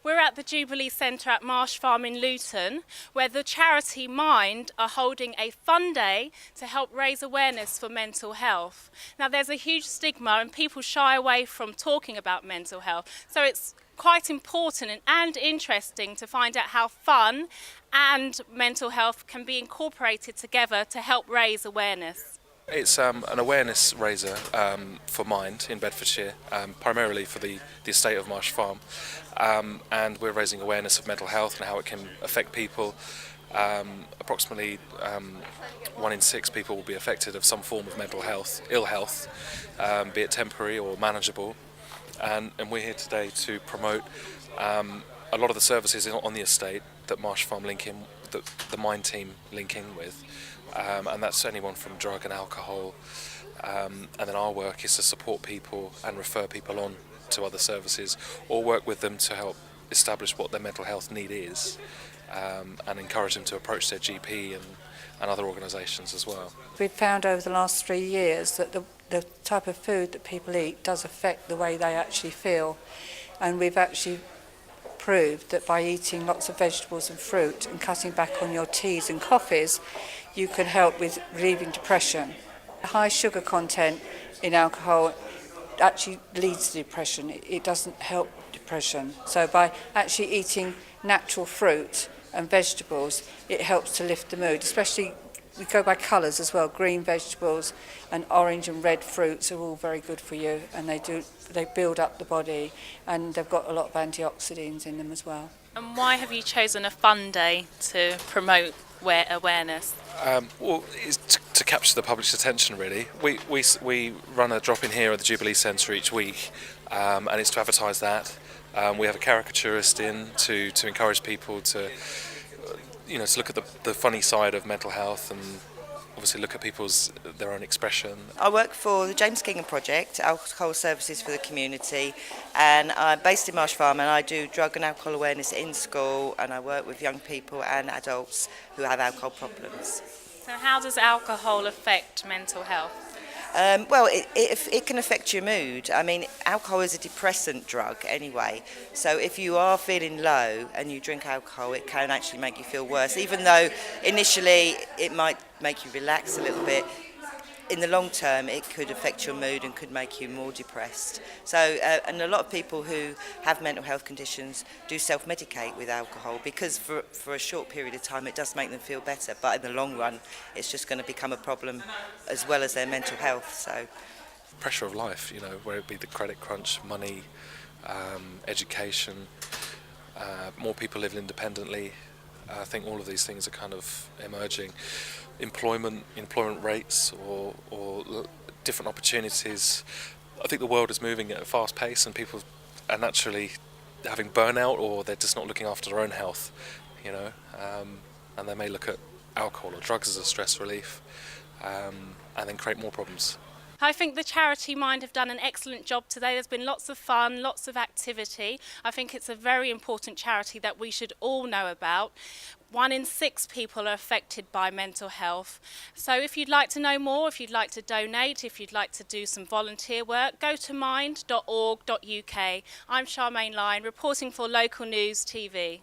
We're at the Jubilee Centre at Marsh Farm in Luton, where the charity Mind are holding a fun day to help raise awareness for mental health. Now, there's a huge stigma and people shy away from talking about mental health, so it's quite important and interesting to find out how fun and mental health can be incorporated together to help raise awareness. It's an awareness raiser for Mind in Bedfordshire, primarily for the estate of Marsh Farm, and we're raising awareness of mental health and how it can affect people. Approximately 1 in 6 people will be affected of some form of mental health, ill health, be it temporary or manageable, and we're here today to promote a lot of the services on the estate that Marsh Farm link in, that the Mind team link in with. And that's anyone from drug and alcohol, and then our work is to support people and refer people on to other services or work with them to help establish what their mental health need is, and encourage them to approach their GP and other organisations as well. We've found over the last 3 years that the type of food that people eat does affect the way they actually feel, and we've actually proved that by eating lots of vegetables and fruit and cutting back on your teas and coffees, you can help with relieving depression. High sugar content in alcohol actually leads to depression. It doesn't help depression. So by actually eating natural fruit and vegetables, it helps to lift the mood, especially we go by colours as well. Green vegetables and orange and red fruits are all very good for you, and they build up the body, and they've got a lot of antioxidants in them as well. And why have you chosen a fun day to promote awareness? Well, it's to capture the public's attention, really. We run a drop-in here at the Jubilee Centre each week, and it's to advertise that. We have a caricaturist in to encourage people to look at the funny side of mental health and obviously look at their own expression. I work for the James Kingham Project, Alcohol Services for the Community, and I'm based in Marsh Farm, and I do drug and alcohol awareness in school, and I work with young people and adults who have alcohol problems. So how does alcohol affect mental health? Well, it can affect your mood. I mean, alcohol is a depressant drug anyway, so if you are feeling low and you drink alcohol, it can actually make you feel worse. Even though initially it might make you relax a little bit, in the long term it could affect your mood and could make you more depressed. So, and a lot of people who have mental health conditions do self-medicate with alcohol because for a short period of time it does make them feel better, but in the long run it's just going to become a problem as well as their mental health. So, Pressure of life, where it be the credit crunch, money, education, more people living independently. I think all of these things are kind of emerging. Employment rates or different opportunities. I think the world is moving at a fast pace, and people are naturally having burnout, or they're just not looking after their own health, and they may look at alcohol or drugs as a stress relief, and then create more problems. I think the charity Mind have done an excellent job today. There's been lots of fun, lots of activity. I think it's a very important charity that we should all know about. 1 in 6 people are affected by mental health. So if you'd like to know more, if you'd like to donate, if you'd like to do some volunteer work, go to mind.org.uk. I'm Charmaine Lyon, reporting for Local News TV.